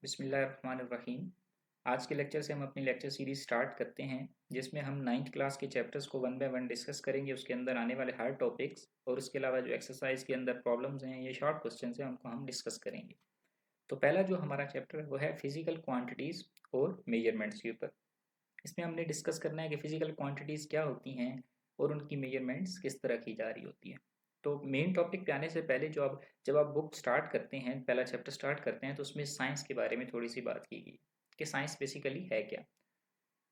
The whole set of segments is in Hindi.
बिस्मिल्लाहिर्रहमानिर्रहीम। आज के लेक्चर से हम अपनी लेक्चर सीरीज स्टार्ट करते हैं, जिसमें हम 9th क्लास के चैप्टर्स को वन बाय वन डिस्कस करेंगे। उसके अंदर आने वाले हर टॉपिक्स और उसके अलावा जो एक्सरसाइज के अंदर प्रॉब्लम्स हैं, ये शॉर्ट क्वेश्चन हैं, उनको हम डिस्कस करेंगे। तो पहला जो हमारा चैप्टर है वो है फिजिकल क्वांटिटीज़ और मेजरमेंट्स के ऊपर। इसमें हमने डिस्कस करना है कि फिजिकल क्वांटिटीज़ क्या होती हैं और उनकी मेजरमेंट्स किस तरह की जा रही होती हैं। तो मेन टॉपिक पे आने से पहले जब आप बुक स्टार्ट करते हैं, पहला चैप्टर स्टार्ट करते हैं, तो उसमें साइंस के बारे में थोड़ी सी बात की गई कि साइंस बेसिकली है क्या।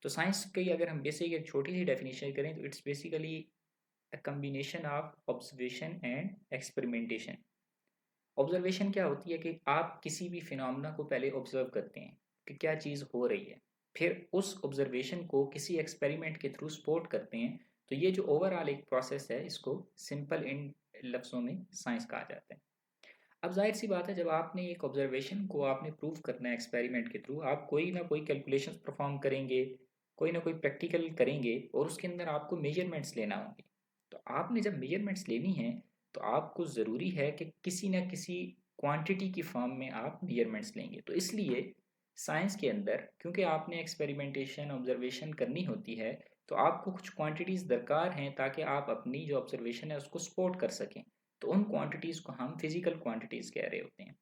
तो साइंस की अगर हम बेसिक एक छोटी सी डेफिनेशन करें तो it's basically a combination of observation and experimentation. Observation क्या होती है कि आप किसी भी फिनोमेना को पहले ऑब्जर्व करते हैं कि क्या चीज़ हो रही है, फिर उस ऑब्जर्वेशन को किसी एक्सपेरिमेंट के थ्रू सपोर्ट करते हैं। तो ये जो ओवरऑल एक प्रोसेस है, इसको सिंपल इन लफ्ज़ों में साइंस कहा जाता है। अब जाहिर सी बात है, जब आपने एक ऑब्जर्वेशन को आपने प्रूव करना है एक्सपेरिमेंट के थ्रू, आप कोई ना कोई कैलकुलेशंस परफॉर्म करेंगे, कोई ना कोई प्रैक्टिकल करेंगे और उसके अंदर आपको मेजरमेंट्स लेना होंगे। तो आपने जब मेजरमेंट्स लेनी है तो आपको ज़रूरी है कि किसी न किसी क्वांटिटी की फॉर्म में आप मेजरमेंट्स लेंगे। तो इसलिए साइंस के अंदर, क्योंकि आपने एक्सपेरिमेंटेशन ऑब्जर्वेशन करनी होती है, तो आपको कुछ क्वांटिटीज़ दरकार हैं ताकि आप अपनी जो ऑब्जर्वेशन है उसको सपोर्ट कर सकें। तो उन क्वांटिटीज़ को हम फिजिकल क्वांटिटीज़ कह रहे होते हैं।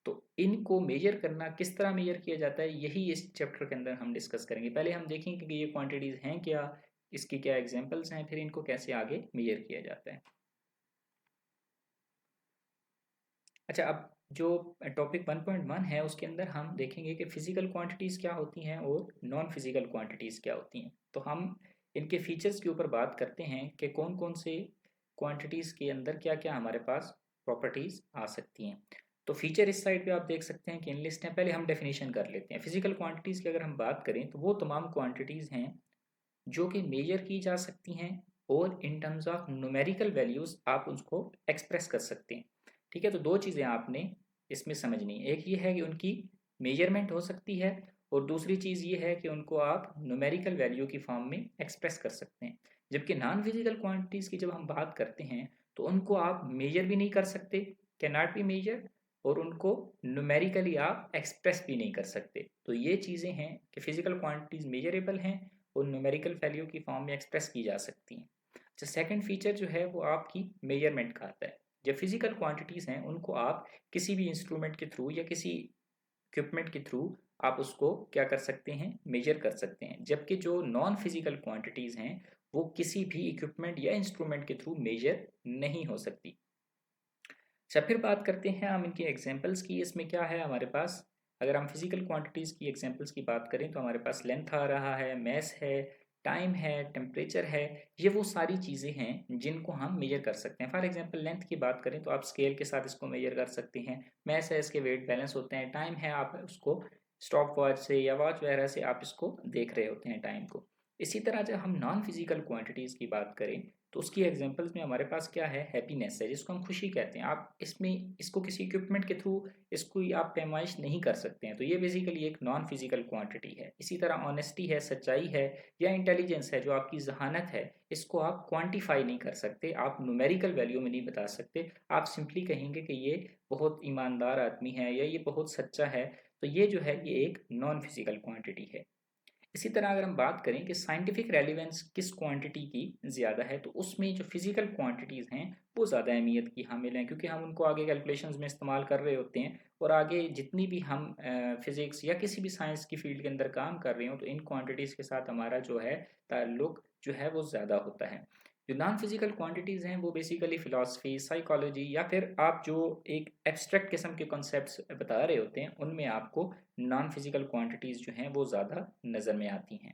तो इनको मेजर करना, किस तरह मेजर किया जाता है, यही इस चैप्टर के अंदर हम डिस्कस करेंगे। पहले हम देखेंगे कि ये क्वांटिटीज़ हैं क्या, इसकी क्या एग्जांपल्स हैं, फिर इनको कैसे आगे मेजर किया जाता है। अच्छा, अब जो टॉपिक 1.1 है उसके अंदर हम देखेंगे कि फिजिकल क्वांटिटीज़ क्या होती हैं और नॉन फिजिकल क्वांटिटीज़ क्या होती हैं। तो हम इनके फीचर्स के ऊपर बात करते हैं कि कौन कौन से क्वांटिटीज़ के अंदर क्या क्या हमारे पास प्रॉपर्टीज़ आ सकती हैं। तो फीचर इस साइड पे आप देख सकते हैं कि इन लिस्ट है। पहले हम डेफिनेशन कर लेते हैं। फिजिकल क्वांटिटीज़ की अगर हम बात करें तो वो तमाम क्वांटिटीज़ हैं जो कि मेजर की जा सकती हैं और in terms of numerical values आप उसको एक्सप्रेस कर सकते हैं। ठीक है, तो दो चीज़ें आपने इसमें समझनी है। एक ये है कि उनकी मेजरमेंट हो सकती है और दूसरी चीज़ ये है कि उनको आप न्यूमेरिकल वैल्यू की फॉर्म में एक्सप्रेस कर सकते हैं। जबकि नॉन फिजिकल क्वांटिटीज़ की जब हम बात करते हैं तो उनको आप मेजर भी नहीं कर सकते, कैन नॉट बी मेजर, और उनको न्यूमेरिकली आप एक्सप्रेस भी नहीं कर सकते। तो ये चीज़ें हैं कि फिजिकल क्वांटिटीज़ मेजरेबल हैं और न्यूमेरिकल वैल्यू की फॉर्म में एक्सप्रेस की जा सकती हैं। जो सेकंड फीचर जो है वो आपकी मेजरमेंट का आता है। जो फिजिकल क्वांटिटीज़ हैं उनको आप किसी भी इंस्ट्रूमेंट के थ्रू या किसी इक्विपमेंट के थ्रू आप उसको क्या कर सकते हैं, मेजर कर सकते हैं। जबकि जो नॉन फिजिकल क्वांटिटीज़ हैं वो किसी भी इक्विपमेंट या इंस्ट्रूमेंट के थ्रू मेजर नहीं हो सकती। अच्छा, फिर बात करते हैं हम इनके एग्जांपल्स की। इसमें क्या है हमारे पास, अगर हम फिजिकल क्वांटिटीज़ की एग्जांपल्स की बात करें तो हमारे पास लेंथ आ रहा है, मैस है, टाइम है, टेम्परेचर है। ये वो सारी चीज़ें हैं जिनको हम मेजर कर सकते हैं। फॉर एग्जांपल लेंथ की बात करें तो आप स्केल के साथ इसको मेजर कर सकते हैं। मैस है, इसके वेट बैलेंस होते हैं। टाइम है, आप उसको स्टॉप वॉच से या वॉच वगैरह से आप इसको देख रहे होते हैं टाइम को। इसी तरह जब हम नॉन फिजिकल क्वांटिटीज़ की बात करें तो उसकी एग्जांपल्स में हमारे पास क्या है, हैप्पीनेस है, जिसको हम खुशी कहते हैं। आप इसमें इसको किसी इक्विपमेंट के थ्रू इसको आप पैमाइश नहीं कर सकते हैं। तो ये बेसिकली एक नॉन फिजिकल क्वांटिटी है। इसी तरह ऑनेस्टी है, सच्चाई है, या इंटेलिजेंस है, जो आपकी जहानत है, इसको आप क्वांटिफाई नहीं कर सकते, आप न्यूमेरिकल वैल्यू में नहीं बता सकते। आप सिंपली कहेंगे कि ये बहुत ईमानदार आदमी है या ये बहुत सच्चा है। तो ये जो है ये एक नॉन फिजिकल क्वांटिटी है। इसी तरह अगर हम बात करें कि साइंटिफिक रेलिवेंस किस क्वांटिटी की ज़्यादा है, तो उसमें जो फिजिकल क्वांटिटीज़ हैं वो ज़्यादा अहमियत की हामिल हैं, क्योंकि हम उनको आगे कैलकुलेशंस में इस्तेमाल कर रहे होते हैं। और आगे जितनी भी हम फिज़िक्स या किसी भी साइंस की फील्ड के अंदर काम कर रहे हो तो इन क्वांटिटीज़ के साथ हमारा जो है ताल्लुक जो है वो ज़्यादा होता है। जो नॉन फिजिकल क्वांटिटीज़ हैं वो बेसिकली फ़िलासफ़ी, साइकोलॉजी, या फिर आप जो एक एब्स्ट्रैक्ट किस्म के कॉन्सेप्ट्स बता रहे होते हैं, उनमें आपको नॉन फिजिकल क्वांटिटीज़ जो हैं वो ज़्यादा नज़र में आती हैं।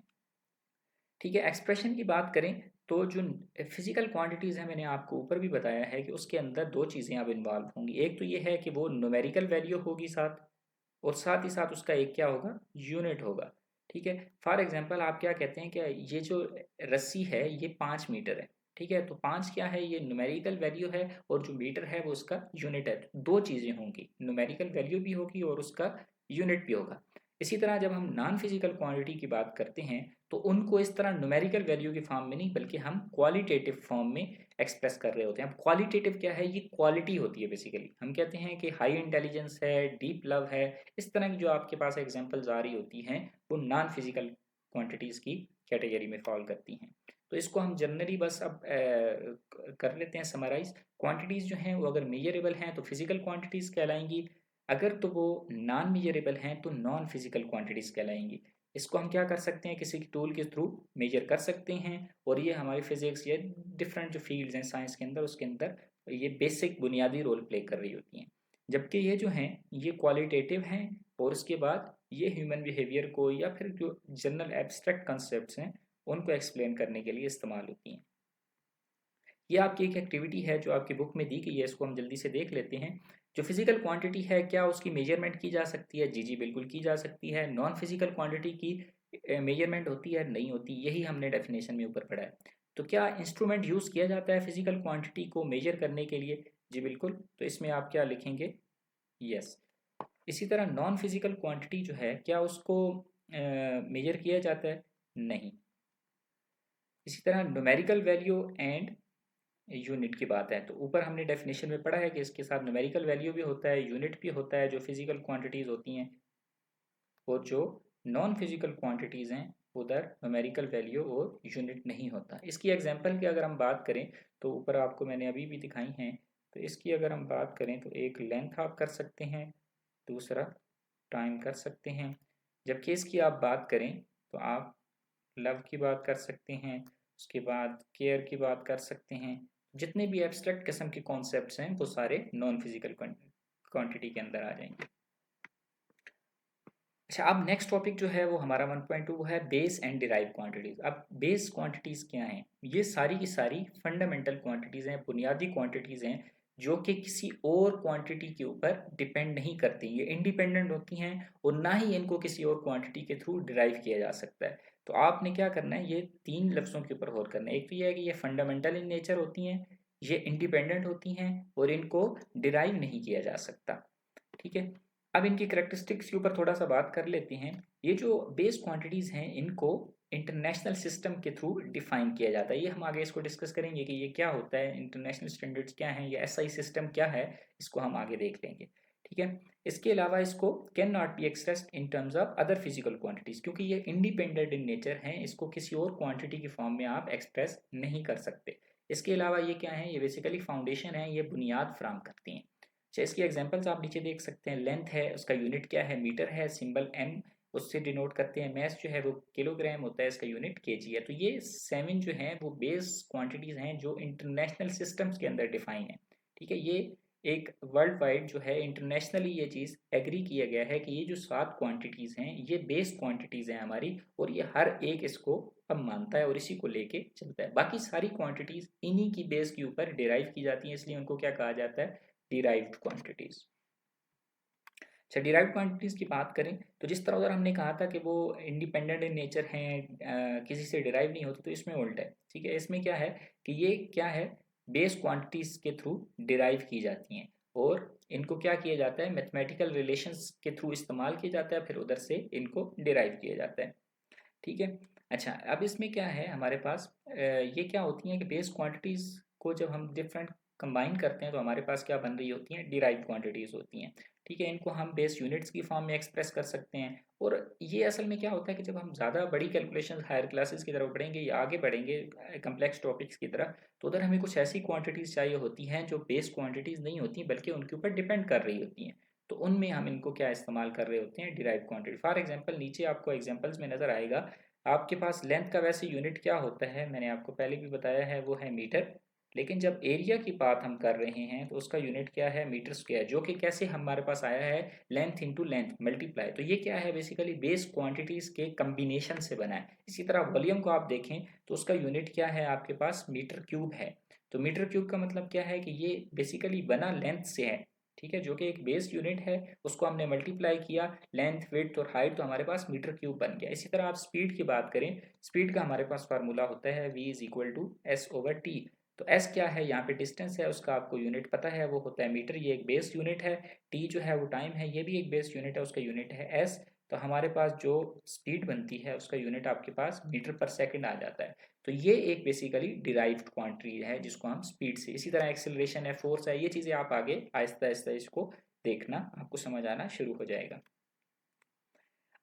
ठीक है, एक्सप्रेशन की बात करें तो जो फिजिकल क्वांटिटीज़ हैं, मैंने आपको ऊपर भी बताया है कि उसके अंदर दो चीज़ें अब इन्वॉल्व होंगी। एक तो ये है कि वो न्यूमेरिकल वैल्यू होगी साथ, और साथ ही साथ उसका एक क्या होगा, यूनिट होगा। ठीक है, फॉर एग्जांपल आप क्या कहते हैं कि ये जो रस्सी है ये 5 मीटर है। ठीक है, तो 5 क्या है, ये न्यूमेरिकल वैल्यू है, और जो मीटर है वो उसका यूनिट है। दो चीज़ें होंगी, न्यूमेरिकल वैल्यू भी होगी और उसका यूनिट भी होगा। इसी तरह जब हम नॉन फिजिकल क्वांटिटी की बात करते हैं तो उनको इस तरह न्यूमेरिकल वैल्यू की फॉर्म में नहीं, बल्कि हम क्वालिटेटिव फॉर्म में एक्सप्रेस कर रहे होते हैं। अब क्वालिटेटिव क्या है, ये क्वालिटी होती है बेसिकली। हम कहते हैं कि हाई इंटेलिजेंस है, डीप लव है, इस तरह की जो आपके पास एग्जांपल्स आ रही होती हैं वो नॉन फिजिकल क्वांटिटीज़ की कैटेगरी में फॉल करती हैं। तो इसको हम जनरली बस अब कर लेते हैं समराइज। क्वांटिटीज़ जो हैं वो अगर मेजरेबल हैं तो फिजिकल क्वांटिटीज़ कहलाएंगी, अगर तो वो नॉन मेजरेबल हैं तो नॉन फिजिकल क्वांटिटीज़ कहलाएंगी। इसको हम क्या कर सकते हैं, किसी टूल के थ्रू मेजर कर सकते हैं, और ये हमारी फिजिक्स या डिफरेंट जो फील्ड्स हैं साइंस के अंदर, उसके अंदर ये बेसिक बुनियादी रोल प्ले कर रही होती हैं। जबकि ये जो हैं ये क्वालिटेटिव हैं, और उसके बाद ये ह्यूमन बिहेवियर को या फिर जो जनरल एब्स्ट्रैक्ट कंसेप्ट हैं उनको एक्सप्लेन करने के लिए इस्तेमाल होती हैं। ये आपकी एक एक्टिविटी है जो आपकी बुक में दी गई है, इसको हम जल्दी से देख लेते हैं। जो फिजिकल क्वांटिटी है, क्या उसकी मेजरमेंट की जा सकती है? जी जी बिल्कुल की जा सकती है। नॉन फिजिकल क्वांटिटी की मेजरमेंट होती है? नहीं होती। यही हमने डेफिनेशन में ऊपर पढ़ा है। तो क्या इंस्ट्रूमेंट यूज़ किया जाता है फिजिकल क्वांटिटी को मेजर करने के लिए? जी बिल्कुल। तो इसमें आप क्या लिखेंगे? यस। इसी तरह नॉन फिजिकल क्वांटिटी जो है, क्या उसको मेजर किया जाता है? नहीं। इसी तरह न्यूमेरिकल वैल्यू एंड यूनिट की बात है, तो ऊपर हमने डेफिनेशन में पढ़ा है कि इसके साथ न्यूमेरिकल वैल्यू भी होता है, यूनिट भी होता है जो फिजिकल क्वांटिटीज़ होती हैं, और जो नॉन फिजिकल क्वांटिटीज़ हैं उधर न्यूमेरिकल वैल्यू और यूनिट नहीं होता। इसकी एग्जांपल की अगर हम बात करें तो ऊपर आपको मैंने अभी भी दिखाई हैं, तो इसकी अगर हम बात करें तो एक लेंथ आप कर सकते हैं, दूसरा टाइम कर सकते हैं। जबकि इसकी आप बात करें तो आप लव की बात कर सकते हैं, उसके बाद केयर की बात कर सकते हैं। जितने भी एब्स्ट्रैक्ट किस्म के कॉन्सेप्ट्स हैं वो सारे नॉन फिजिकल क्वांटिटी के अंदर आ जाएंगे। अच्छा, अब नेक्स्ट टॉपिक जो है वो हमारा 1.2 वो है बेस एंड डिराइव क्वांटिटीज। अब बेस क्वांटिटीज क्या हैं? ये सारी की सारी फंडामेंटल क्वांटिटीज हैं, बुनियादी क्वांटिटीज हैं, जो कि किसी और क्वांटिटी के ऊपर डिपेंड नहीं करती, ये इंडिपेंडेंट होती हैं, और ना ही इनको किसी और क्वांटिटी के थ्रू डिराइव किया जा सकता है। तो आपने क्या करना है, ये तीन लफ्ज़ों के ऊपर गौर करना है। एक तो ये है कि ये फंडामेंटल इन नेचर होती हैं, ये इंडिपेंडेंट होती हैं, और इनको डिराइव नहीं किया जा सकता। ठीक है। अब इनकी करेक्टरिस्टिक्स के ऊपर थोड़ा सा बात कर लेते हैं। ये जो बेस क्वांटिटीज़ हैं इनको इंटरनेशनल सिस्टम के थ्रू डिफाइन किया जाता है। ये हम आगे इसको डिस्कस करेंगे कि ये क्या होता है, इंटरनेशनल स्टैंडर्ड्स क्या हैं, या एसआई सिस्टम क्या है, इसको हम आगे देख लेंगे। ठीक है। इसके अलावा इसको can not be expressed in terms of other physical quantities, क्योंकि ये इंडिपेंडेंट इन नेचर हैं, इसको किसी और क्वांटिटी की फॉर्म में आप एक्सप्रेस नहीं कर सकते। इसके अलावा ये क्या है, ये बेसिकली फाउंडेशन है, ये बुनियाद फ्राहम करती हैं। अच्छा, इसकी एग्जांपल्स आप नीचे देख सकते हैं। लेंथ है, उसका यूनिट क्या है? मीटर है, सिंबल एम उससे डिनोट करते हैं। मैस जो है वो किलोग्राम होता है, इसका यूनिट केजी है। तो ये 7 जो हैं वो बेस क्वांटिटीज़ हैं जो इंटरनेशनल सिस्टम्स के अंदर डिफाइन है। ठीक है। ये एक वर्ल्ड वाइड जो है इंटरनेशनली ये चीज़ एग्री किया गया है कि ये जो 7 क्वांटिटीज़ हैं ये बेस क्वांटिटीज़ हैं हमारी, और ये हर एक इसको अब मानता है और इसी को लेके चलता है। बाकी सारी क्वांटिटीज़ इन्हीं की बेस के ऊपर डिराइव की जाती हैं, इसलिए उनको क्या कहा जाता है? Derived quantities. अच्छा, डिराइव्ड क्वांटिटीज की बात करें तो जिस तरह उधर हमने कहा था कि वो इंडिपेंडेंट इन नेचर हैं, किसी से डिराइव नहीं होती, तो इसमें उल्टा है। ठीक है। इसमें क्या है कि ये क्या है, बेस क्वांटिटीज के थ्रू डिराइव की जाती हैं, और इनको क्या किया जाता है, मैथमेटिकल रिलेशंस के थ्रू इस्तेमाल किया जाता है, फिर उधर से इनको डिराइव किया जाता है। ठीक है। अच्छा, अब इसमें क्या है हमारे पास, ये क्या होती हैं कि बेस क्वांटिटीज़ को जब हम डिफरेंट कंबाइन करते हैं तो हमारे पास क्या बन रही होती हैं? डिराइव्ड क्वांटिटीज़ होती हैं। ठीक है। इनको हम बेस यूनिट्स की फॉर्म में एक्सप्रेस कर सकते हैं, और ये असल में क्या होता है कि जब हम ज़्यादा बड़ी कैलकुलेशन हायर क्लासेस की तरफ बढ़ेंगे या आगे बढ़ेंगे कम्प्लेक्स टॉपिक्स की तरफ, तो उधर हमें कुछ ऐसी क्वांटिटीज़ चाहिए होती हैं जो बेस क्वांटिटीज़ नहीं होती बल्कि उनके ऊपर डिपेंड कर रही होती हैं। तो उनमें हम इनको क्या इस्तेमाल कर रहे होते हैं? Derive quantity. फॉर एग्जाम्पल नीचे आपको एग्जाम्पल्स में नज़र आएगा। आपके पास लेंथ का वैसे यूनिट क्या होता है, मैंने आपको पहले भी बताया है, वो है मीटर। लेकिन जब एरिया की बात हम कर रहे हैं तो उसका यूनिट क्या है? मीटर स्क्वायर, जो कि कैसे हमारे पास आया है? Length into length multiply. तो ये क्या है? बेसिकली बेस क्वांटिटीज के कम्बिनेशन से बना है। इसी तरह वॉल्यूम को आप देखें तो उसका यूनिट क्या है? आपके पास मीटर क्यूब है। तो मीटर क्यूब का मतलब क्या है कि ये बेसिकली बना लेंथ से है। ठीक है। जो कि एक बेस यूनिट है, उसको हमने मल्टीप्लाई किया लेंथ, विड्थ और हाइट, तो हमारे पास मीटर क्यूब बन गया। इसी तरह आप स्पीड की बात करें, स्पीड का हमारे पास फार्मूला होता है v is equal to s over t. तो s क्या है? यहाँ पे डिस्टेंस है, उसका आपको यूनिट पता है, वो होता है मीटर, ये एक बेस यूनिट है। t जो है वो टाइम है, ये भी एक बेस यूनिट है, उसका यूनिट है s। तो हमारे पास जो स्पीड बनती है उसका यूनिट आपके पास मीटर पर सेकंड आ जाता है। तो ये एक बेसिकली डिराइव्ड क्वांटिटी है जिसको हम स्पीड से, इसी तरह एक्सेलरेशन है, फोर्स है, ये चीज़ें आप आगे आहिस्ता आहिस्ता इसको देखना, आपको समझ आना शुरू हो जाएगा।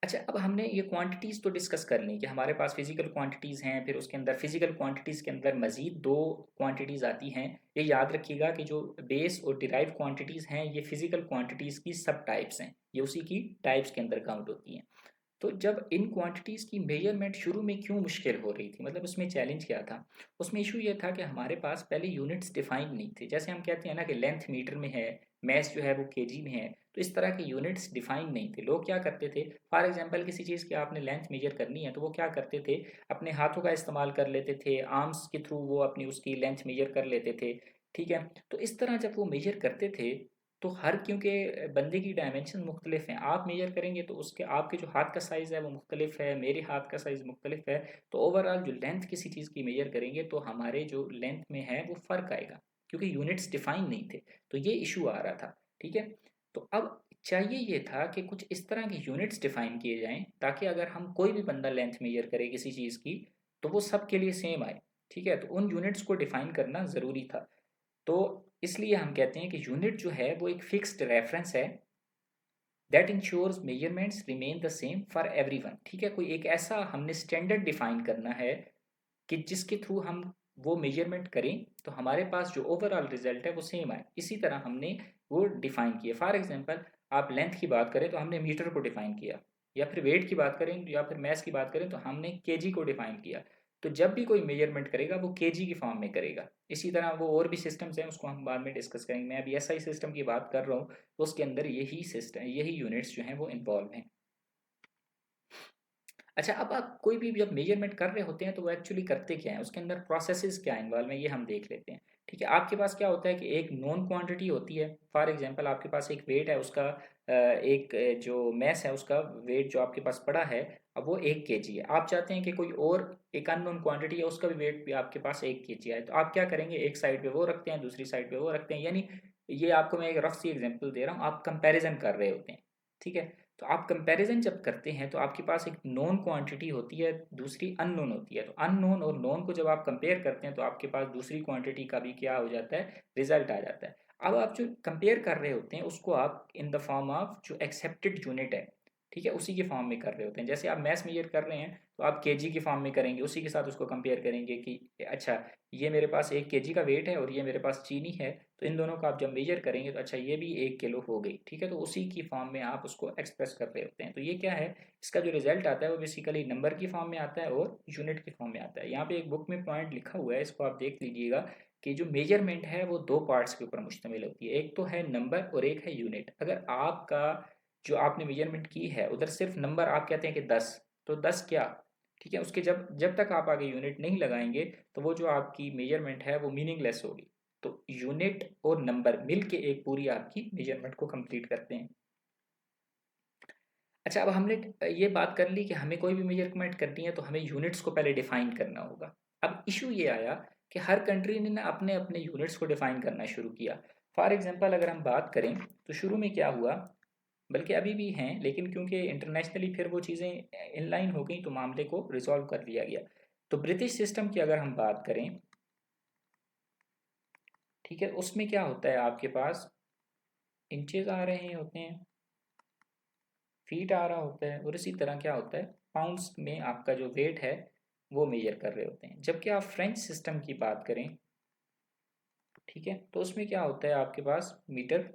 अच्छा, अब हमने ये क्वांटिटीज़ तो डिस्कस कर ली कि हमारे पास फिजिकल क्वांटिटीज़ हैं, फिर उसके अंदर फिजिकल क्वांटिटीज़ के अंदर मज़ीद दो क्वांटिटीज़ आती हैं। ये याद रखिएगा कि जो बेस और डिराइव क्वांटिटीज़ हैं ये फिजिकल क्वांटिटीज़ की सब टाइप्स हैं, ये उसी की टाइप्स के अंदर काउंट होती हैं। तो जब इन क्वांटिटीज़ की मेजरमेंट शुरू में क्यों मुश्किल हो रही थी, मतलब उसमें चैलेंज क्या था? उसमें इशू ये था कि हमारे पास पहले यूनिट्स डिफाइंड नहीं थे। जैसे हम कहते हैं ना कि लेंथ मीटर में है, मैस जो है वो केजी में है, तो इस तरह के यूनिट्स डिफाइंड नहीं थे। लोग क्या करते थे, फॉर एग्जांपल किसी चीज़ की आपने लेंथ मेजर करनी है तो वो क्या करते थे, अपने हाथों का इस्तेमाल कर लेते थे, आर्म्स के थ्रू वो अपनी उसकी लेंथ मेजर कर लेते थे। ठीक है, तो इस तरह जब वो मेजर करते थे तो हर, क्योंकि बंदे की डायमेंशन मुख्तलिफ हैं, आप मेजर करेंगे तो उसके आपके जो हाथ का साइज़ है वो मुख्तलिफ है, मेरे हाथ का साइज़ मुख्तलिफ है, तो ओवरऑल जो लेंथ किसी चीज़ की मेजर करेंगे तो हमारे जो लेंथ में है वो फ़र्क आएगा, क्योंकि यूनिट्स डिफाइन नहीं थे। तो ये इशू आ रहा था। ठीक है, तो अब चाहिए ये था कि कुछ इस तरह के यूनिट्स डिफाइन किए जाएं ताकि अगर हम कोई भी बंदा लेंथ मेजर करे किसी चीज़ की तो वो सबके लिए सेम आए। ठीक है, तो उन यूनिट्स को डिफाइन करना ज़रूरी था। तो इसलिए हम कहते हैं कि यूनिट जो है वो एक फिक्स्ड रेफरेंस है that ensures measurements remain the same for everyone. ठीक है, कोई एक ऐसा हमने स्टैंडर्ड डिफाइन करना है कि जिसके थ्रू हम वो मेजरमेंट करें तो हमारे पास जो ओवरऑल रिजल्ट है वो सेम आए। इसी तरह हमने वो डिफाइन किया। फॉर एग्जांपल आप लेंथ की बात करें तो हमने मीटर को डिफाइन किया, या फिर वेट की बात करें या फिर मैस की बात करें तो हमने केजी को डिफाइन किया। तो जब भी कोई मेजरमेंट करेगा वो केजी की फॉर्म में करेगा। इसी तरह वो और भी सिस्टम्स हैं, उसको हम बाद में डिस्कस करेंगे। मैं अभी एसआई सिस्टम की बात कर रहा हूँ, तो उसके अंदर यही सिस्टम, यही यूनिट्स जो हैं वो इन्वॉल्व हैं। अच्छा, अब आप कोई भी जब मेजरमेंट कर रहे होते हैं तो वो एक्चुअली करते क्या है, उसके अंदर प्रोसेसेस क्या इन्वॉल्व है, ये हम देख लेते हैं। ठीक है, आपके पास क्या होता है कि एक नॉन क्वांटिटी होती है। फॉर एग्जांपल आपके पास एक वेट है उसका, एक जो मैस है उसका वेट जो आपके पास पड़ा है, अब वो 1 kg है। आप चाहते हैं कि कोई और एक अननोन क्वांटिटी है उसका भी वेट भी आपके पास 1 kg है, तो आप क्या करेंगे, एक साइड पे वो रखते हैं, दूसरी साइड पे वो रखते हैं। यानी ये आपको मैं एक रफ सी एग्जाम्पल दे रहा हूँ, आप कंपेरिजन कर रहे होते हैं। ठीक है, तो आप कंपैरिजन जब करते हैं तो आपके पास एक नोन क्वांटिटी होती है, दूसरी अननोन होती है। तो अननोन और नोन को जब आप कंपेयर करते हैं तो आपके पास दूसरी क्वांटिटी का भी क्या हो जाता है, रिजल्ट आ जाता है। अब आप जो कंपेयर कर रहे होते हैं उसको आप इन द फॉर्म ऑफ जो एक्सेप्टेड यूनिट है, ठीक है, उसी के फॉर्म में कर रहे होते हैं। जैसे आप मैथ मेजर कर रहे हैं तो आप केजी के फॉर्म में करेंगे, उसी के साथ उसको कंपेयर करेंगे कि अच्छा ये मेरे पास 1 kg का वेट है और ये मेरे पास चीनी है, तो इन दोनों का आप जब मेजर करेंगे तो अच्छा ये भी 1 किलो हो गई। ठीक है, तो उसी की फॉर्म में आप उसको एक्सप्रेस कर रहे होते हैं। तो ये क्या है, इसका जो रिजल्ट आता है वो बेसिकली नंबर की फॉर्म में आता है और यूनिट की फॉर्म में आता है। यहाँ पे एक बुक में पॉइंट लिखा हुआ है, इसको आप देख लीजिएगा कि जो मेजरमेंट है वो दो पार्ट्स के ऊपर मुश्तमिल होती है, एक तो है नंबर और एक है यूनिट। अगर आपका जो आपने मेजरमेंट की है उधर सिर्फ नंबर आप कहते हैं कि 10, तो 10 क्या, ठीक है, उसके जब जब तक आप आगे यूनिट नहीं लगाएंगे तो वो जो आपकी मेजरमेंट है वो मीनिंगलेस होगी। तो यूनिट और नंबर मिलके एक पूरी आपकी मेजरमेंट को कंप्लीट करते हैं। अच्छा, अब हमने ये बात कर ली कि हमें कोई भी मेजरमेंट करनी है तो हमें यूनिट्स को पहले डिफाइन करना होगा। अब इशू ये आया कि हर कंट्री ने ना अपने अपने यूनिट्स को डिफाइन करना शुरू किया। फॉर एग्जांपल अगर हम बात करें तो शुरू में क्या हुआ, बल्कि अभी भी हैं लेकिन क्योंकि इंटरनेशनली फिर वो चीज़ें इनलाइन हो गई तो मामले को रिजॉल्व कर लिया गया। तो ब्रिटिश सिस्टम की अगर हम बात करें, ठीक है, उसमें क्या होता है, आपके पास इंचेस आ रहे होते हैं, फीट आ रहा होता है, और इसी तरह क्या होता है, पाउंड्स में आपका जो वेट है वो मेजर कर रहे होते हैं। जबकि आप फ्रेंच सिस्टम की बात करें, ठीक है, तो उसमें क्या होता है, आपके पास मीटर,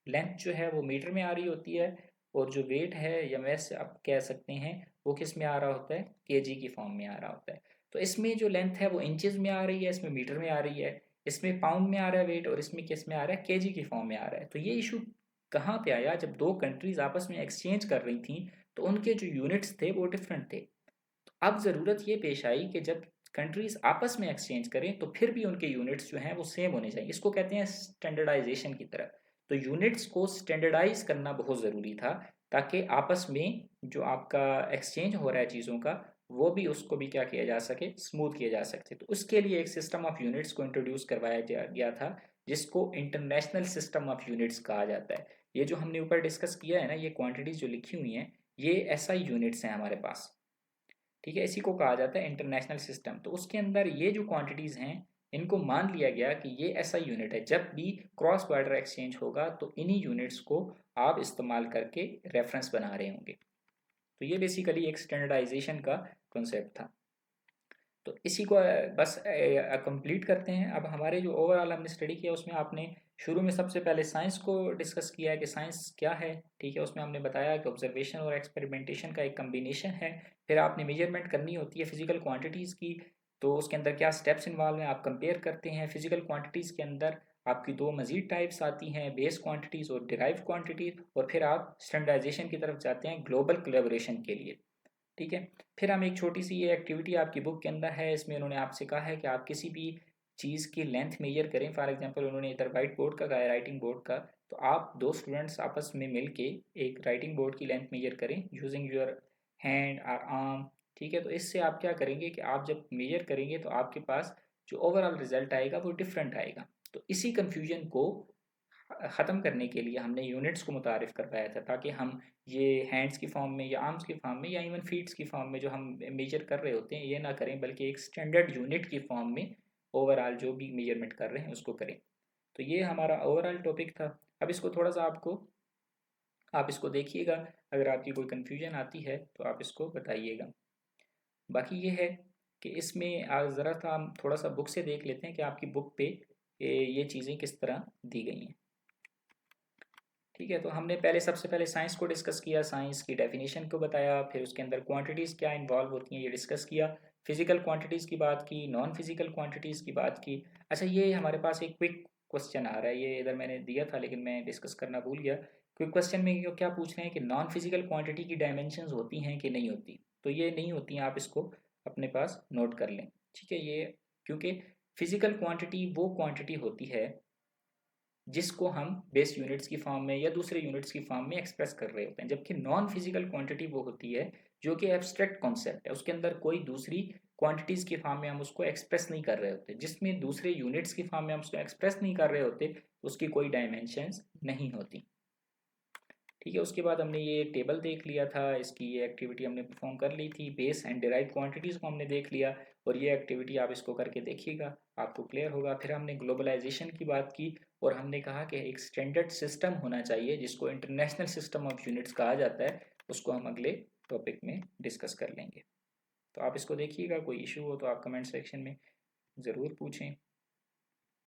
लेंथ जो है वो मीटर में आ रही होती है, और जो वेट है या वैसे आप कह सकते हैं वो किस में आ रहा होता है, केजी की फॉर्म में आ रहा होता है। तो इसमें जो लेंथ है वो इंचेस में आ रही है, इसमें मीटर में आ रही है, इसमें पाउंड में आ रहा है वेट, और इसमें किस में आ रहा है, केजी की फॉर्म में आ रहा है। तो ये इशू कहाँ पे आया, जब दो कंट्रीज आपस में एक्सचेंज कर रही थी तो उनके जो यूनिट्स थे वो डिफरेंट थे। अब ज़रूरत ये पेश आई कि जब कंट्रीज आपस में एक्सचेंज करें तो फिर भी उनके यूनिट्स जो हैं वो सेम होने चाहिए। इसको कहते हैं स्टैंडर्डाइजेशन की तरह। तो यूनिट्स को स्टैंडर्डाइज करना बहुत ज़रूरी था ताकि आपस में जो आपका एक्सचेंज हो रहा है चीज़ों का वो भी, उसको भी क्या किया जा सके, स्मूथ किया जा सके। तो उसके लिए एक सिस्टम ऑफ यूनिट्स को इंट्रोड्यूस करवाया गया था जिसको इंटरनेशनल सिस्टम ऑफ यूनिट्स कहा जाता है। ये जो हमने ऊपर डिस्कस किया है ना, ये क्वांटिटीज़ जो लिखी हुई हैं ये SI यूनिट्स हैं हमारे पास, ठीक है। इसी को कहा जाता है इंटरनेशनल सिस्टम। तो उसके अंदर ये जो क्वांटिटीज़ हैं इनको मान लिया गया कि ये SI यूनिट है। जब भी क्रॉस बॉर्डर एक्सचेंज होगा तो इन्हीं यूनिट्स को आप इस्तेमाल करके रेफरेंस बना रहे होंगे। तो ये बेसिकली एक स्टैंडर्डाइजेशन का कॉन्सेप्ट था। तो इसी को बस कंप्लीट करते हैं। अब हमारे जो ओवरऑल हमने स्टडी किया उसमें आपने शुरू में सबसे पहले साइंस को डिस्कस किया है कि साइंस क्या है, ठीक है। उसमें हमने बताया कि ऑब्जर्वेशन और एक्सपेरिमेंटेशन का एक कम्बिनेशन है। फिर आपने मेजरमेंट करनी होती है फिजिकल क्वांटिटीज़ की, तो उसके अंदर क्या स्टेप्स इन्वॉल्व हैं आप कंपेयर करते हैं। फिजिकल क्वांटिटीज़ के अंदर आपकी दो मजीद टाइप्स आती हैं, बेस क्वांटिटीज़ और डिराइव क्वांटिटीज़, और फिर आप स्टैंडर्डाइजेशन की तरफ जाते हैं ग्लोबल कोलैबोरेशन के लिए, ठीक है। फिर हम एक छोटी सी ये एक्टिविटी आपकी बुक के अंदर है, इसमें उन्होंने आपसे कहा है कि आप किसी भी चीज़ की लेंथ मेजर करें। फॉर एग्जांपल उन्होंने इधर वाइट बोर्ड का कहा है, राइटिंग बोर्ड का, तो आप दो स्टूडेंट्स आपस में मिल के एक राइटिंग बोर्ड की लेंथ मेजर करें यूजिंग योर हैंड और आर्म, ठीक है। तो इससे आप क्या करेंगे कि आप जब मेजर करेंगे तो आपके पास जो ओवरऑल रिजल्ट आएगा वो डिफरेंट आएगा। तो इसी कन्फ्यूजन को ख़त्म करने के लिए हमने यूनिट्स को मुतारिफ़ करवाया था, ताकि हम ये हैंड्स की फॉर्म में या आर्म्स की फॉर्म में या इवन फीट्स की फॉर्म में जो हम मेजर कर रहे होते हैं ये ना करें, बल्कि एक स्टैंडर्ड यूनिट की फॉर्म में ओवरऑल जो भी मेजरमेंट कर रहे हैं उसको करें। तो ये हमारा ओवरऑल टॉपिक था। अब इसको थोड़ा सा आप इसको देखिएगा, अगर आपकी कोई कन्फ्यूजन आती है तो आप इसको बताइएगा। बाकी ये है कि इसमें आज ज़रा सा हम थोड़ा सा बुक से देख लेते हैं कि आपकी बुक पे ये चीज़ें किस तरह दी गई हैं, ठीक है। तो हमने पहले सबसे पहले साइंस को डिस्कस किया, साइंस की डेफिनेशन को बताया, फिर उसके अंदर क्वांटिटीज़ क्या इन्वॉल्व होती हैं ये डिस्कस किया, फिजिकल क्वांटिटीज़ की बात की, नॉन फिजिकल क्वांटिटीज़ की बात की। अच्छा, ये हमारे पास एक क्विक क्वेश्चन आ रहा है, ये इधर मैंने दिया था लेकिन मैं डिस्कस करना भूल गया। क्विक क्वेश्चन में क्या पूछ रहे हैं कि नॉन फिजिकल क्वांटिटी की डायमेंशंस होती हैं कि नहीं होती। तो ये नहीं होती हैं, आप इसको अपने पास नोट कर लें, ठीक है। ये क्योंकि फिजिकल क्वांटिटी वो क्वांटिटी होती है जिसको हम बेस यूनिट्स की फॉर्म में या दूसरे यूनिट्स की फॉर्म में एक्सप्रेस कर रहे होते हैं, जबकि नॉन फिजिकल क्वांटिटी वो होती है जो कि एब्स्ट्रैक्ट कॉन्सेप्ट है, उसके अंदर कोई दूसरी क्वांटिटीज़ की फॉर्म में हम उसको एक्सप्रेस नहीं कर रहे होते, जिसमें दूसरे यूनिट्स की फॉर्म में हम उसको एक्सप्रेस नहीं कर रहे होते, उसकी कोई डायमेंशंस नहीं होती, ठीक है। उसके बाद हमने ये टेबल देख लिया था, इसकी ये एक्टिविटी हमने परफॉर्म कर ली थी, बेस एंड डिराइव क्वांटिटीज़ को हमने देख लिया, और ये एक्टिविटी आप इसको करके देखिएगा, आपको क्लियर होगा। फिर हमने ग्लोबलाइजेशन की बात की, और हमने कहा कि एक स्टैंडर्ड सिस्टम होना चाहिए जिसको इंटरनेशनल सिस्टम ऑफ यूनिट्स कहा जाता है, उसको हम अगले टॉपिक में डिस्कस कर लेंगे। तो आप इसको देखिएगा, कोई इशू हो तो आप कमेंट सेक्शन में ज़रूर पूछें।